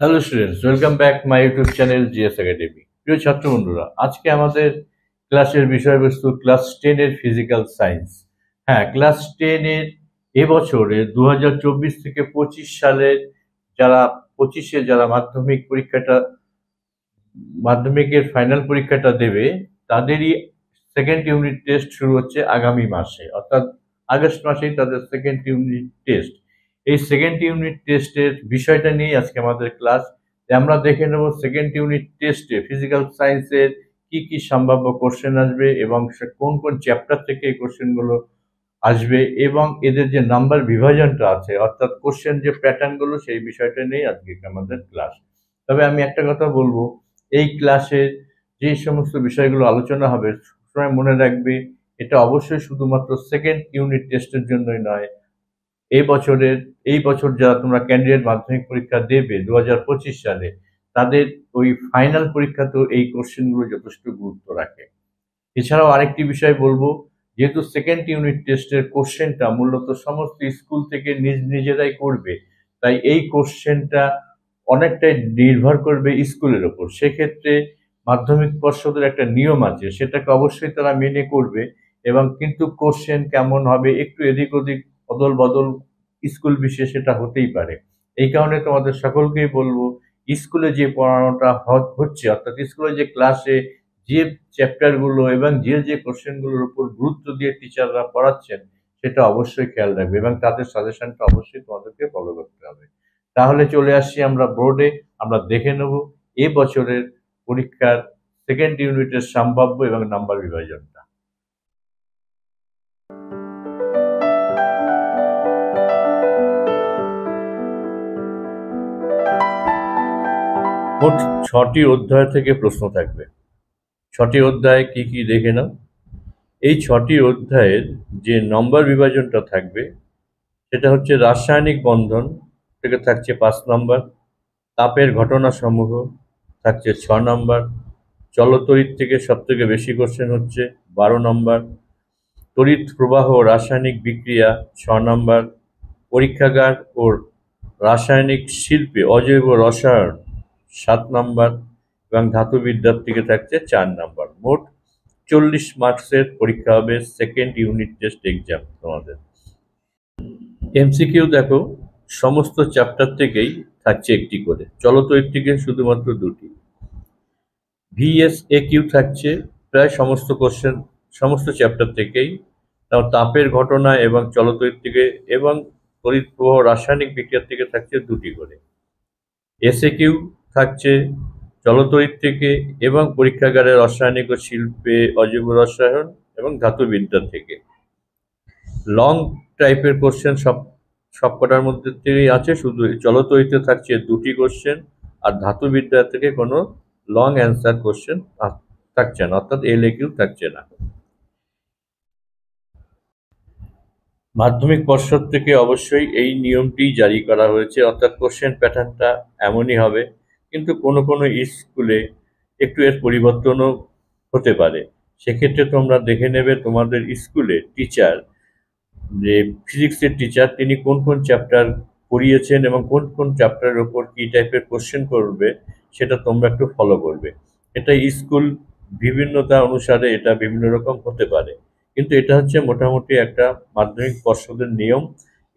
Hello students, welcome back my YouTube channel GS academy. প্রিয় ছাত্র বন্ধুরা, আজকে আমাদের ক্লাসের বিষয়বস্তু ক্লাস 10 এর ফিজিক্যাল সায়েন্স। হ্যাঁ, ক্লাস 10 এর এবছরে 2024 থেকে 25 সালের যারা 25-এ যারা মাধ্যমিকের ফাইনাল পরীক্ষাটা দেবে, তাদেরই সেকেন্ড ইউনিট টেস্ট শুরু হচ্ছে আগামী মাসে, অর্থাৎ আগস্ট মাসেই তাদের সেকেন্ড ইউনিট টেস্ট। এই সেকেন্ড ইউনিট টেস্টের বিষয়টা নিয়ে আজকে আমাদের ক্লাস। আমরা দেখে নেব সেকেন্ড ইউনিট টেস্টে ফিজিক্যাল সায়েন্সের কি কি সম্ভাব্য কোশ্চেন আসবে এবং কোন কোন চ্যাপ্টার থেকে এই কোশ্চেনগুলো আসবে এবং এদের যে নাম্বার বিভাজনটা আছে, অর্থাৎ কোশ্চেন যে প্যাটার্নগুলো, সেই বিষয়টা নিয়ে আজকে আমাদের ক্লাস। তবে আমি একটা কথা বলবো, এই ক্লাসে যে সমস্ত বিষয়গুলো আলোচনা হবে সবসময় মনে রাখবে, এটা অবশ্যই শুধুমাত্র সেকেন্ড ইউনিট টেস্টের জন্যই নয়। এই বছর যারা তোমরা ক্যান্ডিডেট মাধ্যমিক পরীক্ষা দেবে 2025 সালে, তাদের ওই ফাইনাল পরীক্ষাতেও এই কোশ্চেনগুলো যথেষ্ট গুরুত্ব রাখে। এছাড়াও আরেকটি বিষয় বলবো, যেহেতু সেকেন্ড ইউনিট টেস্টের কোশ্চেনটা মূলত সমস্ত স্কুল থেকে নিজেরাই করবে, তাই এই কোশ্চেনটা অনেকটাই নির্ভর করবে স্কুলের ওপর। সেক্ষেত্রে মাধ্যমিক পর্ষদের একটা নিয়ম আছে, সেটাকে অবশ্যই তারা মেনে করবে। এবং কিন্তু কোশ্চেন কেমন হবে, একটু এদিক ওদিক অদল বদল স্কুল বিশেষে সেটা হতেই পারে। এই কারণে তোমাদের সকলকেই বলবো, স্কুলে যে পড়ানোটা হচ্ছে, অর্থাৎ স্কুলে যে ক্লাসে যে চ্যাপ্টারগুলো এবং যে কোশ্চেনগুলোর উপর গুরুত্ব দিয়ে টিচাররা পড়াচ্ছেন, সেটা অবশ্যই খেয়াল রাখবে এবং তাদের সাজেশনটা অবশ্যই তোমাদেরকে ফলো করতে হবে। তাহলে চলে আসছি আমরা বোর্ডে। আমরা দেখে নেব এ বছরের পরীক্ষার সেকেন্ড ইউনিটের সম্ভাব্য এবং নাম্বার বিভাজনটা। মোট 6টি অধ্যায় থেকে প্রশ্ন থাকবে। 6টি অধ্যায় কি কি দেখে নাও। এই 6টি অধ্যায়ের যে নম্বর বিভাজনটা থাকবে, সেটা হচ্ছে রাসায়নিক বন্ধন থেকে থাকছে 5 নম্বর, তাপের ঘটনাসমূহ থাকছে 6 নম্বর, জলতড়িৎ থেকে সবথেকে বেশি কোশ্চেন হচ্ছে 12 নম্বর, তড়িৎ প্রবাহ ও রাসায়নিক বিক্রিয়া 6 নম্বর, পরীক্ষাগার ও রাসায়নিক শিল্পে অজৈব রসায়ন 7 নম্বর এবং ধাতুবিদ্যার থেকে থাকছে 4 নম্বর। মোট 40 মার্কসের পরীক্ষা হবে সেকেন্ড ইউনিট টেস্ট এক্সাম তোমাদের। এমসিকিউ দেখো, সমস্ত চ্যাপ্টার থেকেই থাকছে একটি করে, জলতড়িৎ থেকে শুধুমাত্র 2টি। ভিএসএকিউ থাকছে প্রায় সমস্ত কোশ্চেন সমস্ত চ্যাপ্টার থেকেই, তাপের ঘটনা এবং জলতড়িৎ থেকে এবং তড়িৎ প্রবাহ রাসায়নিক বিক্রিয়া থেকে থাকছে 2টি করে। এসএকিউ থাকছে জলতড়িৎ থেকে এবং পরীক্ষাগারে রাসায়নিক ও শিল্পে অজৈব রসায়ন এবং ধাতুবিদ্যা থেকে। লং টাইপের কোশ্চেন সবকটার মধ্যে থেকেই আছে, শুধু জলতড়িৎতে থাকছে 2টি কোশ্চেন আর ধাতুবিদ্যা থেকে কোনো লং অ্যান্সার কোশ্চেন থাকছে না, অর্থাৎ এলএকিউ থাকছে না। মাধ্যমিক পর্ষদ থেকে অবশ্যই এই নিয়মটি জারি করা হয়েছে, অর্থাৎ কোশ্চেন প্যাটার্নটা এমনই হবে, কিন্তু কোনো কোনো স্কুলে একটু এর পরিবর্তনও হতে পারে। সেক্ষেত্রে তোমরা দেখে নেবে তোমাদের স্কুলে টিচার, যে ফিজিক্সের টিচার, তিনি কোন কোন চ্যাপ্টার পড়িয়েছেন এবং কোন কোন চ্যাপ্টারের ওপর কী টাইপের কোশ্চেন করবে, সেটা তোমরা একটু ফলো করবে। এটা স্কুল বিভিন্নতা অনুসারে এটা বিভিন্ন রকম হতে পারে, কিন্তু এটা হচ্ছে মোটামুটি একটা মাধ্যমিক পর্ষদের নিয়ম।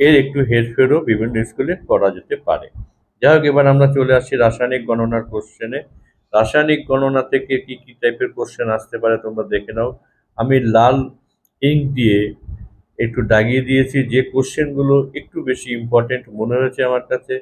এর একটু হেরফেরও বিভিন্ন স্কুলে করা যেতে পারে। যাই হোক, এবার আমরা চলে আসি রাসায়নিক গণনার কোশ্চেনে। রাসায়নিক গণনা থেকে কি কি টাইপের কোশ্চেন আসতে পারে তোমরা দেখে নাও। আমি লাল ইঙ্ক দিয়ে একটু দাগিয়ে দিয়েছি, যে কোশ্চেনগুলো একটু বেশি ইম্পর্টেন্ট মনে হয়েছে আমার কাছে,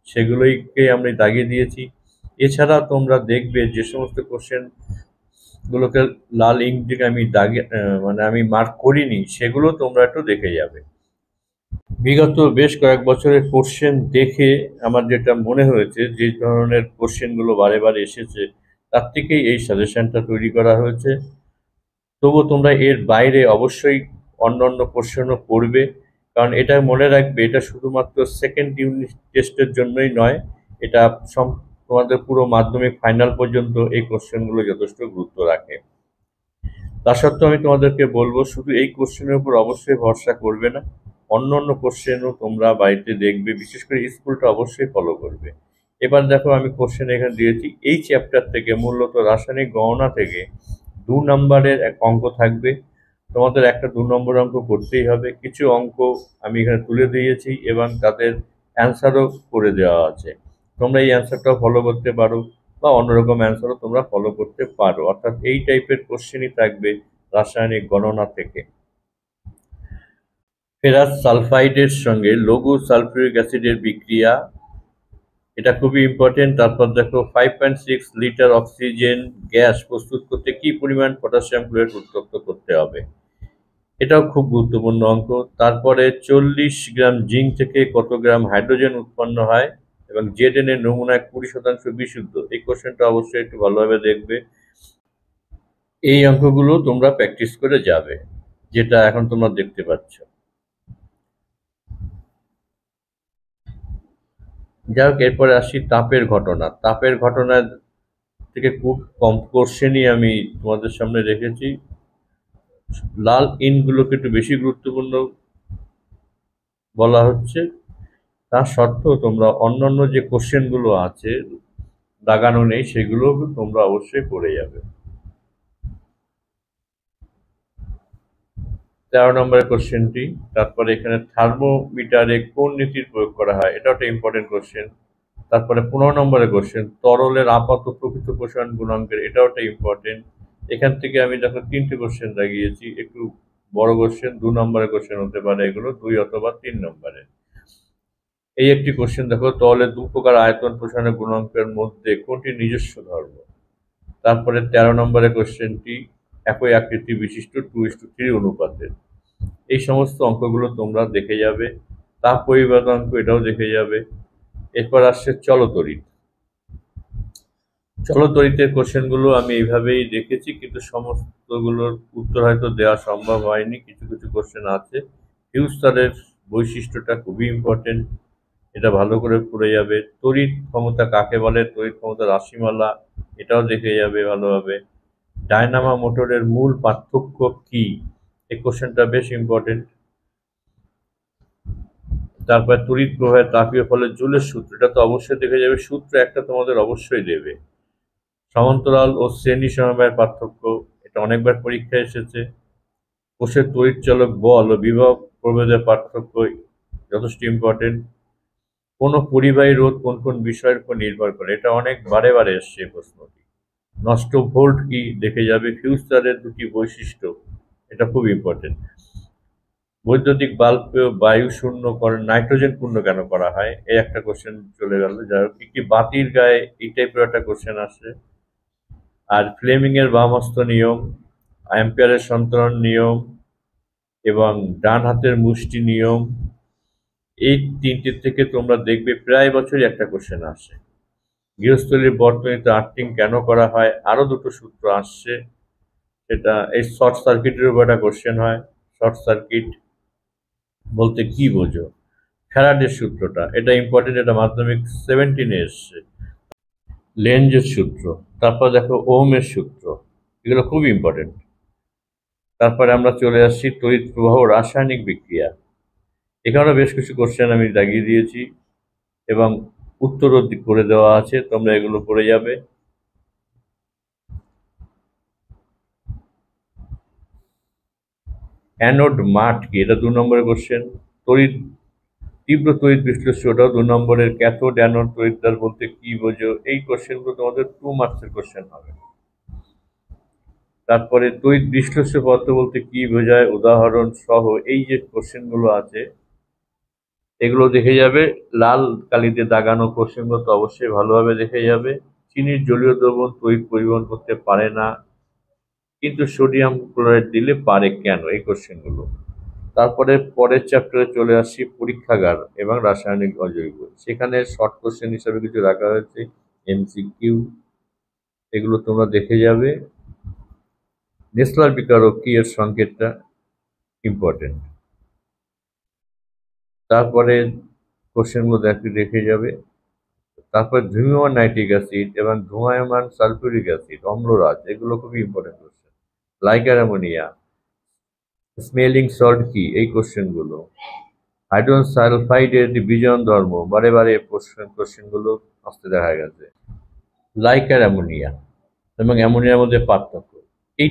সেগুলোকে আমি দাগিয়ে দিয়েছি। এছাড়া তোমরা দেখবে যে সমস্ত কোশ্চেনগুলোকে লাল ইঙ্ক দিয়ে আমি আমি মার্ক করিনি, সেগুলো তোমরা একটু দেখে যাবে। বিগত বেশ কয়েক বছরের কোশ্চেন দেখে আমার যেটা মনে হয়েছে, যে ধরনের কোশ্চেনগুলো বারে বারে এসেছে, তার থেকেই এই সাজেশনটা তৈরি করা হয়েছে। তবুও তোমরা এর বাইরে অবশ্যই অন্যান্য কোশ্চেনও পড়বে, কারণ এটা মনে রাখবে, এটা শুধুমাত্র সেকেন্ড ইউনিট টেস্টের জন্যই নয়, এটা তোমাদের পুরো মাধ্যমিক ফাইনাল পর্যন্ত এই কোশ্চেনগুলো যথেষ্ট গুরুত্ব রাখে। তা সত্ত্বেও আমি তোমাদেরকে বলবো, শুধু এই কোশ্চেনের উপর অবশ্যই ভরসা করবে না, অন্য অন্য কোশ্চেনও তোমরা বাড়িতে দেখবে, বিশেষ করে স্কুলটা অবশ্যই ফলো করবে। এবার দেখো আমি কোশ্চেন এখানে দিয়েছি এই চ্যাপ্টার থেকে, মূলত রাসায়নিক গণনা থেকে 2 নম্বরের এক অঙ্ক থাকবে। তোমাদের একটা 2 নম্বর অঙ্ক করতেই হবে। কিছু অঙ্ক আমি এখানে তুলে দিয়েছি এবং তাদের অ্যান্সারও করে দেওয়া আছে। তোমরা এই অ্যান্সারটাও ফলো করতে পারো বা অন্যরকম অ্যান্সারও তোমরা ফলো করতে পারো। অর্থাৎ এই টাইপের কোশ্চেনই থাকবে রাসায়নিক গণনা থেকে। ফেরাস সালফাইডের সঙ্গে লঘু সালফিউরিক অ্যাসিডের বিক্রিয়া, এটা খুবই ইম্পর্টেন্ট। তারপর দেখো 5.6 লিটার অক্সিজেন গ্যাস প্রস্তুত করতে কি পরিমাণ পটাশিয়াম ক্লোরাইড উত্তপ্ত করতে হবে, এটাও খুব গুরুত্বপূর্ণ অঙ্ক। তারপরে 40 গ্রাম জিঙ্ক থেকে কত গ্রাম হাইড্রোজেন উৎপন্ন হয় এবং জেডেন এর নমুনায় 20% বিশুদ্ধ, এই কোশ্চেনটা অবশ্যই একটু ভালোভাবে দেখবে। এই অঙ্কগুলো তোমরা প্র্যাকটিস করে যাবে, যেটা এখন তোমরা দেখতে পাচ্ছ। যাই হোক, এরপরে আসি তাপের ঘটনা। তাপের ঘটনা থেকে খুব কম কোশ্চেনই আমি তোমাদের সামনে রেখেছি। লাল ইনগুলোকে একটু বেশি গুরুত্বপূর্ণ বলা হচ্ছে, তা সত্ত্বেও তোমরা অন্যান্য যে কোশ্চেনগুলো আছে দাগানো নেই, সেগুলো তোমরা অবশ্যই করে যাবে। 13 নম্বরের কোশ্চেনটি, তারপরে এখানে থার্মোমিটারে কোন নীতির প্রয়োগ করা হয়, এটা একটা ইম্পর্টেন্ট কোশ্চেন। তারপরে 15 নম্বরের কোশ্চেন, তরলের আপাত প্রকৃত প্রসারণ গুণাঙ্কের, এটাও একটা ইম্পর্টেন্ট। এখান থেকে আমি দেখো 3টে কোশ্চেন লাগিয়েছি, একটু বড় কোশ্চেন, 2 নম্বরের কোশ্চেন হতে পারে এগুলো, 2 অথবা 3 নম্বরের। এই একটি কোশ্চেন দেখো, তরলের 2 প্রকার আয়তন প্রসারণের গুণাঙ্কের মধ্যে কোনটি নিজস্ব ধর্ম। তারপরে 13 নম্বরের কোশ্চেনটি, একই আকৃতি বিশিষ্ট 2:3 অনুপাতের। এই সমস্ত অঙ্কগুলো তোমরা দেখে যাবে। তাপ পরিবাহী অঙ্ক, এটাও দেখে যাবে। এরপর আসছে চলতরিৎ। চলতরিতের কোশ্চেনগুলো আমি এইভাবেই দেখেছি, কিন্তু সমস্তগুলোর উত্তর হয়তো দেওয়া সম্ভব হয়নি। কিছু কিছু কোশ্চেন আছে। হিউজ তারের বৈশিষ্ট্যটা খুবই ইম্পর্টেন্ট, এটা ভালো করে পড়ে যাবে। তড়িৎ ক্ষমতা কাকে বলে, তড়িৎ ক্ষমতা রাশিমালা, এটাও দেখে যাবে ভালোভাবে। ডায়নামা মোটরের মূল পার্থক্য কি, এই কোশ্চেনটা বেশ ইম্পর্টেন্ট। তারপর তড়িৎ প্রবাহের তাপীয় ফলে জুলের সূত্র, এটা তো অবশ্যই দেখে যাবে, সূত্র একটা তোমাদের অবশ্যই দেবে। সমান্তরাল ও শ্রেণী সমবায়ের পার্থক্য, এটা অনেকবার পরীক্ষায় এসেছে। কোষের তড়িৎচালক বল ও বিভব প্রভেদের পার্থক্য যথেষ্ট ইম্পর্টেন্ট। কোনো পরিবাহী রোধ কোন কোন বিষয়ের উপর নির্ভর করে, এটা অনেক বারে বারে এসছে এই প্রশ্নটি। নষ্ট ভোল্ট কি, দেখে যাবে। ফিউজ তারের 2টি বৈশিষ্ট্য, এটা খুব ইম্পর্টেন্ট। বৈদ্যুতিক বাল্ব বায়ু শূন্য করে নাইট্রোজেন পূর্ণ কেন করা হয়, এই একটা কোশ্চেন চলে গেল। যাই হোক, একটি বাতির গায়ে এই টাইপের একটা কোশ্চেন আসে। আর ফ্লেমিং এর বামহস্ত নিয়ম, অ্যাম্পিয়ারের সন্তরণ নিয়ম এবং ডান হাতের মুষ্টি নিয়ম, এই 3টে থেকে তোমরা দেখবে প্রায় বছরই একটা কোশ্চেন আসে। গৃহস্থলীর বর্তনীতে আর্থিং কেন করা হয়, আরো 2টো সূত্র আসছে। সেটা এই শর্ট সার্কিটের উপর একটা কোশ্চেন হয়। শর্ট সার্কিট বলতে কি বোঝো, ফ্যারাডের সূত্রটা, এটা ইম্পর্টেন্ট, এটা মাধ্যমিক 17-এ এসছে। লেঞ্জের সূত্র, তারপর দেখো ওহমের সূত্র, এগুলো খুব ইম্পর্টেন্ট। তারপরে আমরা চলে আসছি তড়িৎ প্রবাহ ও রাসায়নিক বিক্রিয়া। এখানেও বেশ কিছু কোশ্চেন আমি দাগিয়ে দিয়েছি এবং উত্তরও করে দেওয়া আছে, তোমরা এগুলো পড়ে যাবে। অ্যানোড মাঠ কি, এটা 2 নম্বরের কোশ্চেন। তড়িৎ তীব্র তড়িৎ বিশ্লেষ্য, ওটাও 2 নম্বরের। ক্যাথোড অ্যানোড তড়িৎদ্বার বলতে কি বোঝো, এই কোশ্চেনগুলো তোমাদের 2 মার্কসের কোশ্চেন হবে। তারপরে তড়িৎ বিশ্লেষ্য পদার্থ বলতে কি বোঝায়, উদাহরণ সহ এই যে কোশ্চেনগুলো আছে এগুলো দেখে যাবে। লাল কালিতে দাগানো কোশ্চেনগুলো তো অবশ্যই ভালোভাবে দেখে যাবে। চিনির জলীয় দ্রবণ তড়িৎ পরিবহন করতে পারে না, কিন্তু সোডিয়াম ক্লোরাইড দিলে পারে কেন, এই কোশ্চেনগুলো। তারপরে পরের চ্যাপ্টারে চলে আসছি পরীক্ষাগার এবং রাসায়নিক অজৈব। সেখানে শর্ট কোশ্চেন হিসাবে কিছু রাখা হয়েছে, এমসিকিউ, এগুলো তোমরা দেখে যাবে। নেসলার বিকারক কি, এর সংকেতটা ইম্পর্টেন্ট। তারপরে কোশ্চেনগুলো দেখে যাবে। তারপর ধূম্রমান নাইট্রিক অ্যাসিড এবং ধূমায়মান সালফিউরিক অ্যাসিড, অম্লরাজ, এগুলো খুবই important question. Liker ammonia, smelling salt কি, এই কোশ্চেনগুলো। হাইড্রোজেন সালফাইডের বিজন ধর্ম, বারে বারে কোশ্চেনগুলো আসতে দেখা গেছে। লাইকার অ্যামোনিয়া এবং অ্যামোনিয়ার মধ্যে পার্থক্য, এই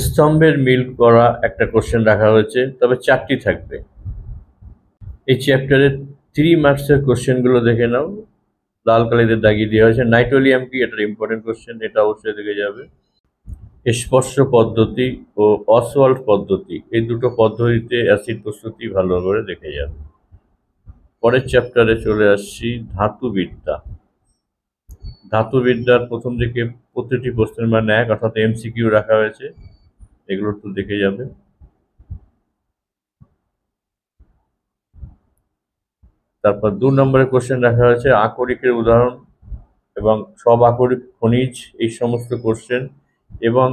স্তম্ভের মিল করা একটা কোশ্চেন রাখা হয়েছে, তবে 4টি থাকবে। এই চ্যাপ্টারের 3 মার্কসের কোশ্চেনগুলো দেখে নাও, লাল কালিতে দাগিয়ে দেওয়া হয়েছে। নাইট্রোলিয়াম কি, এটা ইম্পর্টেন্ট কোশ্চেন, এটা অবশ্যই দেখে যাবে। স্পর্শ পদ্ধতি ও অসওয়াল্ড পদ্ধতি, এই দুটো পদ্ধতিতে অ্যাসিড প্রস্তুতি ভালো করে দেখে যাবে। পরের চ্যাপ্টারে চলে আসছি ধাতুবিদ্যা। ধাতুবিদ্যার প্রথম দিকে প্রতিটি প্রশ্নের মান 1, অর্থাৎ এমসিকিউ রাখা হয়েছে, এগুলো একটু দেখে যাবে। তারপর 2 নম্বরের কোশ্চেন রাখা হয়েছে আকরিকের উদাহরণ এবং সব আকরিক খনিজ, এই সমস্ত কোশ্চেন। এবং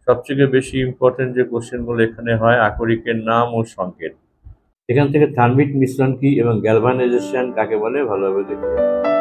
সবথেকে বেশি ইম্পর্টেন্ট যে কোশ্চেনগুলো এখানে হয়, আকরিকের নাম ও সংকেত। এখান থেকে থার্মিট মিশ্রণ কি এবং গ্যালভানাইজেশন কাকে বলে ভালোভাবে দেখে যাবে।